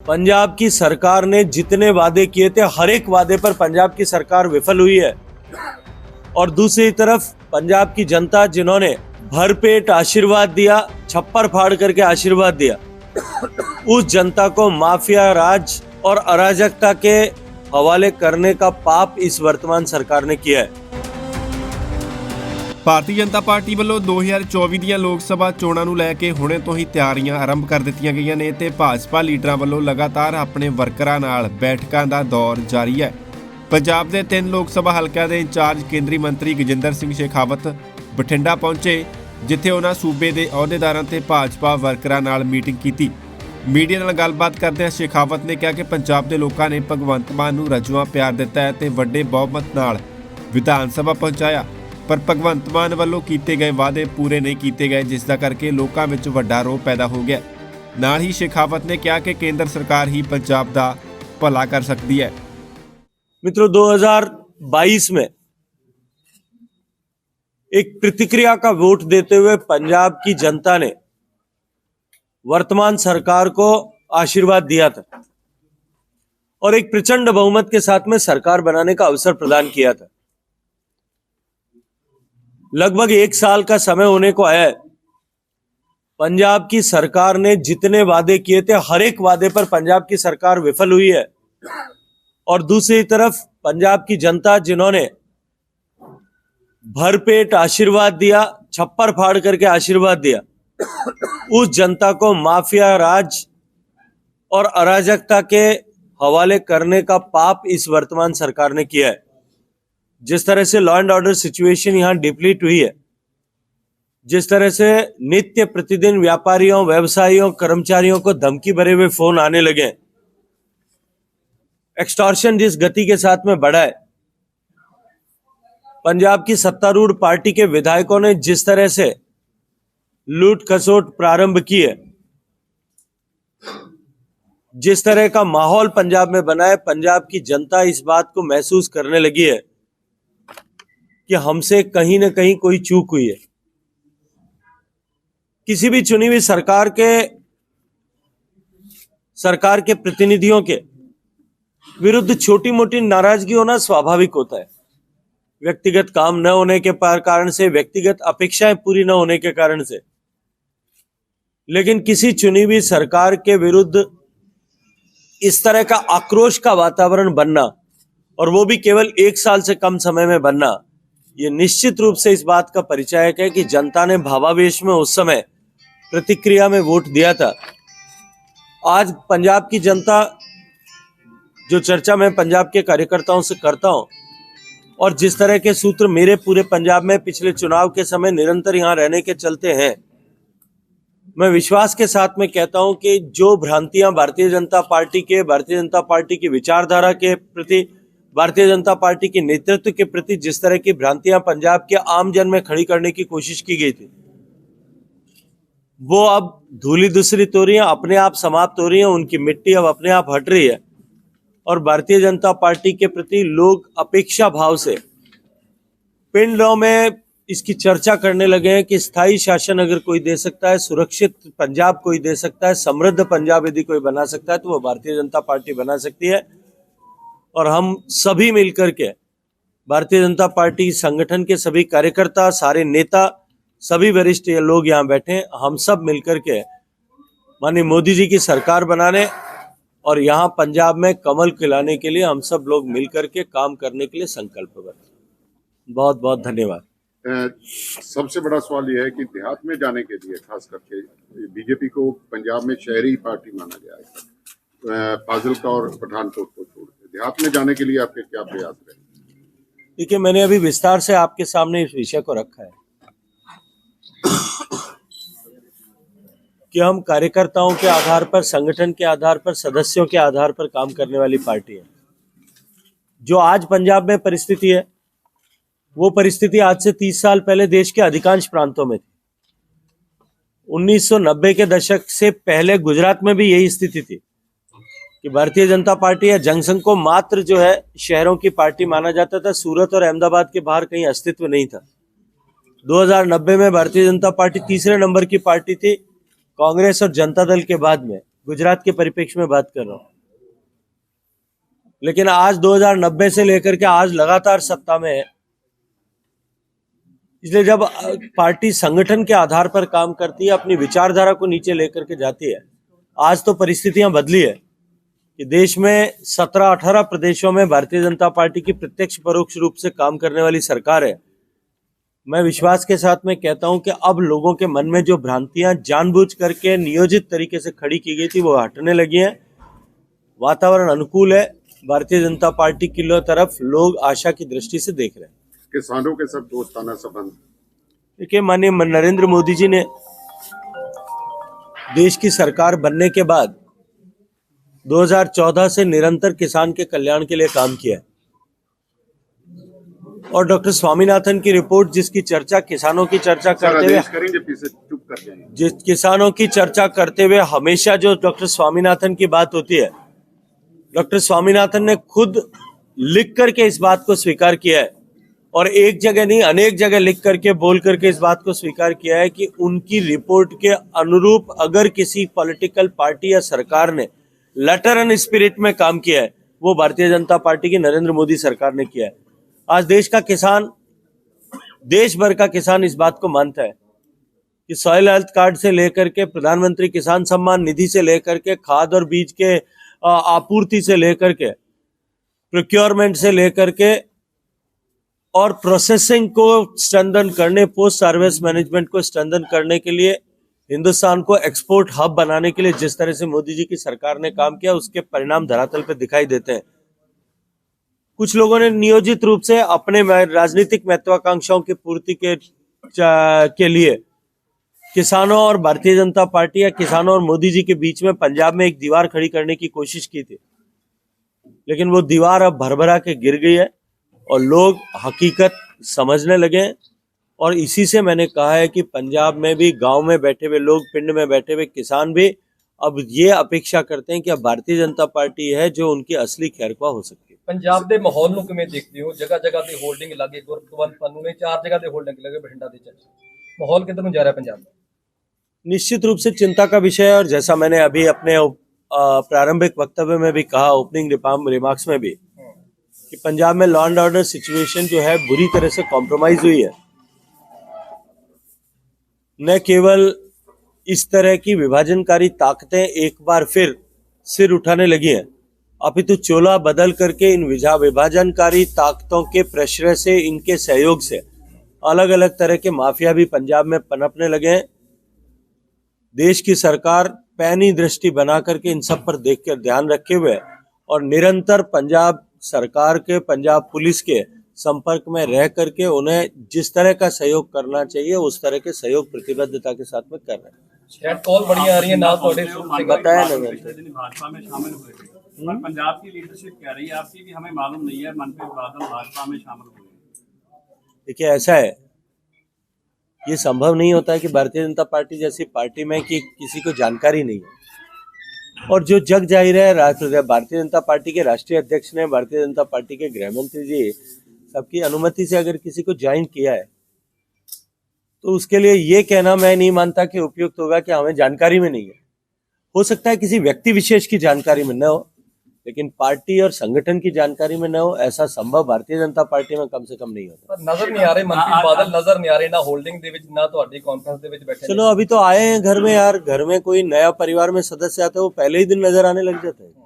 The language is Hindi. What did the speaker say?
पंजाब की सरकार ने जितने वादे किए थे हर एक वादे पर पंजाब की सरकार विफल हुई है। और दूसरी तरफ पंजाब की जनता जिन्होंने भरपेट आशीर्वाद दिया, छप्पर फाड़ करके आशीर्वाद दिया, उस जनता को माफिया राज और अराजकता के हवाले करने का पाप इस वर्तमान सरकार ने किया है। ਭਾਰਤੀ ਜਨਤਾ ਪਾਰਟੀ ਵੱਲੋਂ 2024 ਦੀਆਂ ਲੋਕ ਸਭਾ ਚੋਣਾਂ ਨੂੰ ਲੈ ਕੇ ਹੁਣੇ ਤੋਂ ਹੀ ਤਿਆਰੀਆਂ ਆਰੰਭ ਕਰ ਦਿੱਤੀਆਂ ਗਈਆਂ ਨੇ ਤੇ ਭਾਜਪਾ ਲੀਡਰਾਂ ਵੱਲੋਂ ਲਗਾਤਾਰ ਆਪਣੇ ਵਰਕਰਾਂ ਨਾਲ ਬੈਠਕਾਂ ਦਾ ਦੌਰ ਜਾਰੀ ਹੈ। ਪੰਜਾਬ ਦੇ 3 ਲੋਕ ਸਭਾ ਹਲਕਿਆਂ ਦੇ ਇੰਚਾਰਜ ਕੇਂਦਰੀ ਮੰਤਰੀ ਗਜਿੰਦਰ ਸਿੰਘ ਸ਼ੇਖਾਵਤ ਬਠਿੰਡਾ ਪਹੁੰਚੇ, ਜਿੱਥੇ ਉਹਨਾਂ ਸੂਬੇ ਦੇ ਅਹੁਦੇਦਾਰਾਂ ਤੇ ਭਾਜਪਾ ਵਰਕਰਾਂ ਨਾਲ ਮੀਟਿੰਗ ਕੀਤੀ। ਮੀਡੀਆ ਨਾਲ ਗੱਲਬਾਤ ਕਰਦਿਆਂ ਸ਼ੇਖਾਵਤ ਨੇ ਕਿਹਾ ਕਿ ਪੰਜਾਬ ਦੇ ਲੋਕਾਂ ਨੇ ਭਗਵੰਤ ਮਾਨ ਨੂੰ ਰਜੂਆ ਪਿਆਰ ਦਿੱਤਾ ਹੈ ਤੇ ਵੱਡੇ ਬਹੁਮਤ ਨਾਲ ਵਿਧਾਨ ਸਭਾ ਪਹੁੰਚਾਇਆ, ਪਰ ਭਗਵੰਤ ਮਾਨ ਵੱਲੋਂ ਕੀਤੇ ਗਏ ਵਾਅਦੇ ਪੂਰੇ ਨਹੀਂ ਕੀਤੇ ਗਏ, ਜਿਸ ਦਾ ਕਰਕੇ ਲੋਕਾਂ ਵਿੱਚ ਵੱਡਾ ਰੋਹ ਪੈਦਾ ਹੋ ਗਿਆ। ਨਾਲ ਹੀ ਸ਼ੇਖਾਵਤ ਨੇ ਕਿਹਾ ਕਿ ਕੇਂਦਰ ਸਰਕਾਰ ਹੀ ਪੰਜਾਬ ਦਾ ਭਲਾ ਕਰ ਸਕਦੀ है। मित्रों, 2022 में एक प्रतिक्रिया का वोट देते हुए पंजाब की जनता ने वर्तमान सरकार को आशीर्वाद दिया था और एक प्रचंड बहुमत के साथ में सरकार बनाने का अवसर प्रदान किया था। लगभग 1 साल का समय होने को आया है। पंजाब की सरकार ने जितने वादे किए थे हर एक वादे पर पंजाब की सरकार विफल हुई है। और दूसरी तरफ पंजाब की जनता जिन्होंने भरपेट आशीर्वाद दिया, छप्पर फाड़ करके आशीर्वाद दिया, उस जनता को माफिया राज और अराजकता के हवाले करने का पाप इस वर्तमान सरकार ने किया है। जिस तरह से लॉ एंड ऑर्डर सिचुएशन यहां डिप्लीट हुई है, जिस तरह से नित्य प्रतिदिन व्यापारियों, व्यवसायियों, कर्मचारियों को धमकी भरे हुए फोन आने लगे, एक्सटॉर्शन जिस गति के साथ में बढ़ा है, पंजाब की सत्तारूढ़ पार्टी के विधायकों ने जिस तरह से लूट खसोट प्रारंभ की है, जिस तरह का माहौल पंजाब में बना है, पंजाब की जनता इस बात को महसूस करने लगी है कि हमसे कहीं ना कहीं कोई चूक हुई है। किसी भी चुनी हुई सरकार के प्रतिनिधियों के विरुद्ध छोटी मोटी नाराजगी होना स्वाभाविक होता है। व्यक्तिगत काम न होने के कारण से, व्यक्तिगत अपेक्षाएं पूरी न होने के कारण से। लेकिन किसी चुनी हुई सरकार के विरुद्ध इस तरह का आक्रोश का वातावरण बनना, और वो भी केवल 1 साल से कम समय में बनना, ये निश्चित रूप से इस बात का परिचायक है कि जनता ने भावावेश में उस समय प्रतिक्रिया में वोट दिया था। आज पंजाब की जनता, जो चर्चा मैं पंजाब के कार्यकर्ताओं से करता हूं, और जिस तरह के सूत्र मेरे पूरे पंजाब में पिछले चुनाव के समय निरंतर यहां रहने के चलते हैं, मैं विश्वास के साथ में कहता हूं कि जो भ्रांतियां भारतीय जनता पार्टी की विचारधारा के प्रति, भारतीय जनता पार्टी के नेतृत्व के प्रति जिस तरह की भ्रांतियां पंजाब के आम जन में खड़ी करने की कोशिश की गई थी, वो अब धूली दूसरित हो रही है, अपने आप समाप्त हो रही है, उनकी मिट्टी अब अपने आप हट रही है। और भारतीय जनता पार्टी के प्रति लोग अपेक्षा भाव से पिंडों में इसकी चर्चा करने लगे हैं कि स्थायी शासन अगर कोई दे सकता है, सुरक्षित पंजाब कोई दे सकता है, समृद्ध पंजाब यदि कोई बना सकता है, तो वो भारतीय जनता पार्टी बना सकती है। और हम सभी मिलकर के, भारतीय जनता पार्टी संगठन के सभी कार्यकर्ता, सारे नेता, सभी वरिष्ठ लोग यहाँ बैठे, हम सब मिलकर के माननीय मोदी जी की सरकार बनाने और यहाँ पंजाब में कमल खिलाने के लिए हम सब लोग मिलकर के काम करने के लिए संकल्पबद्ध। बहुत बहुत धन्यवाद। सबसे बड़ा सवाल यह है कि देहात में जाने के लिए खास करके बीजेपी को पंजाब में शहरी पार्टी माना गया है, फाजिलका और पठानकोट को छोड़ के देहात में जाने के लिए आपके क्या प्रयास रहे? देखिए, मैंने अभी विस्तार से आपके सामने इस विषय को रखा है कि हम कार्यकर्ताओं के आधार पर, संगठन के आधार पर, सदस्यों के आधार पर काम करने वाली पार्टी है। जो आज पंजाब में परिस्थिति है, वो परिस्थिति आज से 30 साल पहले देश के अधिकांश प्रांतों में थी। 1990 के दशक से पहले गुजरात में भी यही स्थिति थी कि भारतीय जनता पार्टी या जनसंघ को मात्र जो है शहरों की पार्टी माना जाता था। सूरत और अहमदाबाद के बाहर कहीं अस्तित्व नहीं था। 2090 में भारतीय जनता पार्टी तीसरे नंबर की पार्टी थी, कांग्रेस और जनता दल के बाद में गुजरात के परिप्रेक्ष्य में बात कर रहा हूं। लेकिन आज 2090 से लेकर के आज लगातार सत्ता में है। इसलिए जब पार्टी संगठन के आधार पर काम करती है, अपनी विचारधारा को नीचे लेकर के जाती है, आज तो परिस्थितियां बदली है कि देश में 17-18 प्रदेशों में भारतीय जनता पार्टी की प्रत्यक्ष परोक्ष रूप से काम करने वाली सरकार है। मैं विश्वास के साथ में कहता हूं कि अब लोगों के मन में जो भ्रांतियां जानबूझ करके नियोजित तरीके से खड़ी की गई थी वो हटने लगी हैं। वातावरण अनुकूल है। भारतीय जनता पार्टी की तरफ लोग आशा की दृष्टि से देख रहे हैं। किसानों के सब दोस्ताना संबंध। देखिए, माननीय नरेंद्र मोदी जी ने देश की सरकार बनने के बाद 2014 से निरंतर किसान के कल्याण के लिए काम किया है। और डॉक्टर स्वामीनाथन की रिपोर्ट, जिसकी चर्चा किसानों की चर्चा करते हुए करेंगे, पीछे चुप कर जाएंगे। जिस किसानों की चर्चा करते हुए हमेशा जो डॉक्टर स्वामीनाथन की बात होती है, डॉक्टर स्वामीनाथन ने खुद लिख करके इस बात को स्वीकार किया है और एक जगह नहीं अनेक जगह लिख करके बोल करके इस बात को स्वीकार किया है कि उनकी रिपोर्ट के अनुरूप अगर किसी पॉलिटिकल पार्टी या सरकार ने लेटर एंड स्पिरिट में काम किया है, वो भारतीय जनता पार्टी की नरेंद्र मोदी सरकार ने किया है। आज देश का किसान, देश भर का किसान इस बात को मानता है कि सॉइल हेल्थ कार्ड से लेकर के प्रधानमंत्री किसान सम्मान निधि से लेकर के खाद और बीज के आपूर्ति से लेकर के प्रोक्योरमेंट से लेकर के और प्रोसेसिंग को स्ट्रेंथन करने, पोस्ट सर्विस मैनेजमेंट को स्ट्रेंथन करने के लिए, हिंदुस्तान को एक्सपोर्ट हब बनाने के लिए जिस तरह से मोदी जी की सरकार ने काम किया, उसके परिणाम धरातल पे दिखाई देते हैं। कुछ लोगों ने नियोजित रूप से अपने राजनीतिक महत्वाकांक्षाओं की पूर्ति के लिए किसानों और भारतीय जनता पार्टी या किसानों और मोदी जी के बीच में पंजाब में एक दीवार खड़ी करने की कोशिश की थी, लेकिन वो दीवार अब भरभरा के गिर गई है और लोग हकीकत समझने लगे हैं। और इसी से मैंने कहा है कि पंजाब में भी गांव में बैठे हुए लोग, पिंड में बैठे हुए किसान भी अब ये अपेक्षा करते हैं कि अब भारतीय जनता पार्टी है जो उनकी असली खैरख्वाह हो सकती है। ਪੰਜਾਬ ਦੇ ਮਾਹੌਲ ਨੂੰ ਕਿਵੇਂ ਦੇਖਦੇ ਹੋ? ਜਗ੍ਹਾ ਜਗ੍ਹਾ ਤੇ ਹੋਲਡਿੰਗ ਲੱਗੇ, ਗੁਰਦੁਆਰਾ ਪੰਨੂ ਨੇ 4 ਜਗ੍ਹਾ ਤੇ होल्डिंग लगे, बठिंडा ਦੇ ਚ माहौल किधर ਨੂੰ जा रहा है पंजाब में? निश्चित रूप से चिंता का विषय है और जैसा मैंने अभी अपने प्रारंभिक वक्तव्य में भी कहा, ओपनिंग रिमार्क्स में भी, कि पंजाब में लॉ एंड ऑर्डर सिचुएशन जो है बुरी तरह से कॉम्प्रोमाइज हुई है। न केवल इस तरह की विभाजनकारी ताकतें एक बार फिर सिर उठाने लगी हैं, अपितु चोला बदल करके इन विभाजनकारी ताकतों के प्रश्रय से, इनके सहयोग से अलग अलग तरह के माफिया भी पंजाब में पनपने लगे हैं। देश की सरकार पैनी दृष्टि बना करके इन सब पर देख कर ध्यान रखे हुए और निरंतर पंजाब सरकार के, पंजाब पुलिस के संपर्क में रह करके उन्हें जिस तरह का सहयोग करना चाहिए उस तरह के सहयोग प्रतिबद्धता के साथ में कर रहे हैं। शायद कॉल बड़ी आ रही है ना, थोड़े बताया ना मैंने। भाजपा में शामिल हुए थे, पर पंजाब की लीडरशिप कह रही है आपकी कि हमें मालूम नहीं है मनप्रीत बादल भाजपा में शामिल हुए। देखिए, ऐसा है, ये संभव नहीं होता है कि भारतीय जनता पार्टी जैसी पार्टी में कि किसी को जानकारी नहीं है। और जो जग जाहिर है, भारतीय जनता पार्टी के राष्ट्रीय अध्यक्ष ने, भारतीय जनता पार्टी के गृह मंत्री जी सबकी अनुमति से अगर किसी को ज्वाइन किया है तो उसके लिए ये कहना मैं नहीं मानता कि उपयुक्त होगा कि हमें जानकारी में नहीं है। हो सकता है किसी व्यक्ति विशेष की जानकारी में न हो, लेकिन पार्टी और संगठन की जानकारी में न हो, ऐसा संभव भारतीय जनता पार्टी में कम से कम नहीं होता। पर नजर नहीं आ रहे मनप्रीत बादल, नजर नहीं आ रहे ना होल्डिंग दे विच ना ਤੁਹਾਡੀ कॉन्फ्रेंस दे विच बैठे। चलो, अभी तो आए हैं घर में यार, घर में कोई नया परिवार में सदस्य आता है वो पहले ही दिन नजर आने लग जाता है।